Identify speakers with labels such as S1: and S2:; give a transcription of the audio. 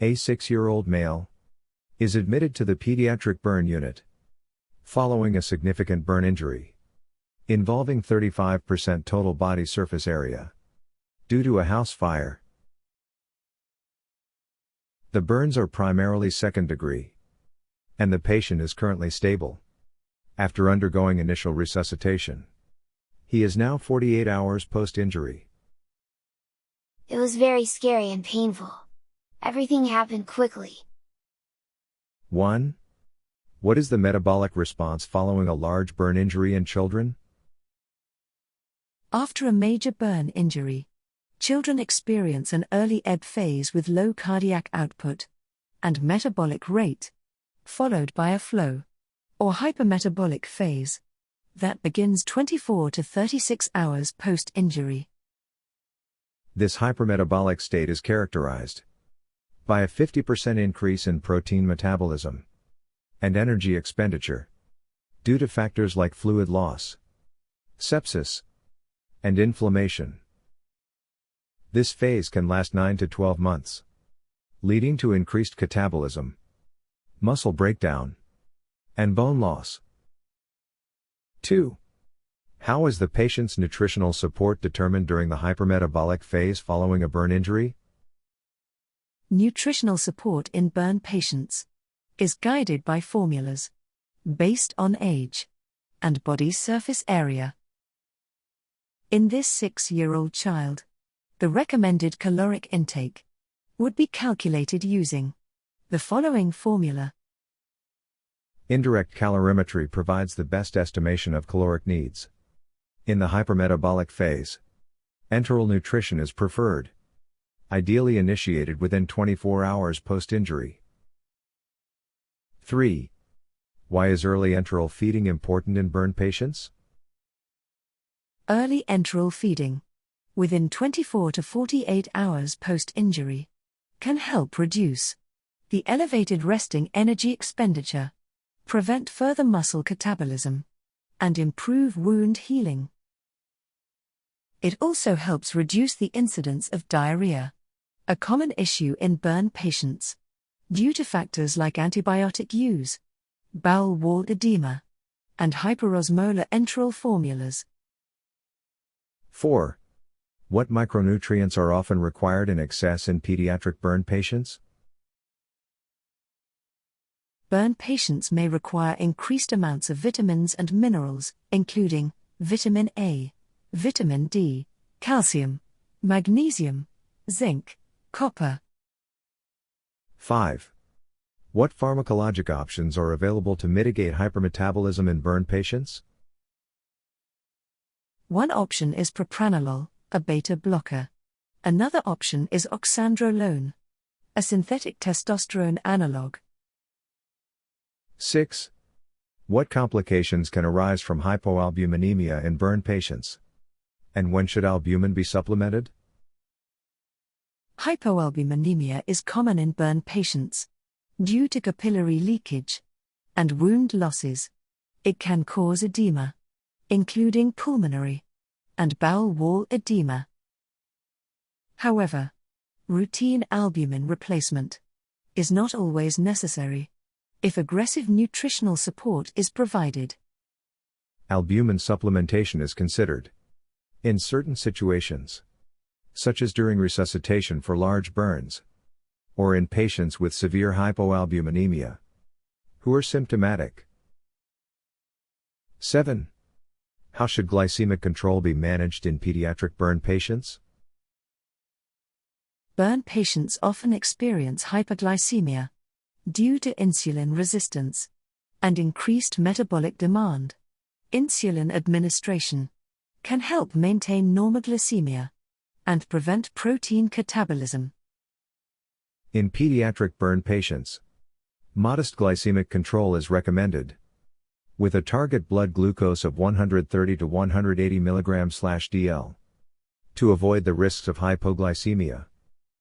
S1: A 6-year-old male, is admitted to the pediatric burn unit following a significant burn injury involving 35% total body surface area due to a house fire. The burns are primarily second degree, and the patient is currently stable after undergoing initial resuscitation. He is now 48 hours post-injury.
S2: It was very scary and painful. Everything happened quickly.
S1: 1. What is the metabolic response following a large burn injury in children?
S3: After a major burn injury, children experience an early ebb phase with low cardiac output and metabolic rate, followed by a flow, or hypermetabolic phase, that begins 24 to 36 hours post-injury.
S1: This hypermetabolic state is characterized by a 50% increase in protein metabolism and energy expenditure due to factors like fluid loss, sepsis, and inflammation. This phase can last 9 to 12 months, leading to increased catabolism, muscle breakdown, and bone loss. 2. How is the patient's nutritional support determined during the hypermetabolic phase following a burn injury?
S3: Nutritional support in burn patients is guided by formulas based on age and body surface area. In this 6-year-old child, the recommended caloric intake would be calculated using the following formula.
S1: Indirect calorimetry provides the best estimation of caloric needs. In the hypermetabolic phase, enteral nutrition is preferred, ideally initiated within 24 hours post-injury. 3. Why is early enteral feeding important in burn patients?
S3: Early enteral feeding, within 24 to 48 hours post-injury, can help reduce the elevated resting energy expenditure, prevent further muscle catabolism, and improve wound healing. It also helps reduce the incidence of diarrhea, a common issue in burn patients, due to factors like antibiotic use, bowel wall edema, and hyperosmolar enteral formulas.
S1: 4. What micronutrients are often required in excess in pediatric burn patients?
S3: Burn patients may require increased amounts of vitamins and minerals, including vitamin A, vitamin D, calcium, magnesium, zinc, copper.
S1: 5. What pharmacologic options are available to mitigate hypermetabolism in burn patients?
S3: One option is propranolol, a beta blocker. Another option is oxandrolone, a synthetic testosterone analog.
S1: 6. What complications can arise from hypoalbuminemia in burn patients? And when should albumin be supplemented?
S3: Hypoalbuminemia is common in burn patients due to capillary leakage and wound losses. It can cause edema, including pulmonary and bowel wall edema. However, routine albumin replacement is not always necessary if aggressive nutritional support is provided.
S1: Albumin supplementation is considered in certain situations, such as during resuscitation for large burns, or in patients with severe hypoalbuminemia who are symptomatic. 7. How should glycemic control be managed in pediatric burn patients?
S3: Burn patients often experience hyperglycemia due to insulin resistance and increased metabolic demand. Insulin administration can help maintain normoglycemia and prevent protein catabolism.
S1: In pediatric burn patients, modest glycemic control is recommended, with a target blood glucose of 130 to 180 mg/dl, to avoid the risks of hypoglycemia.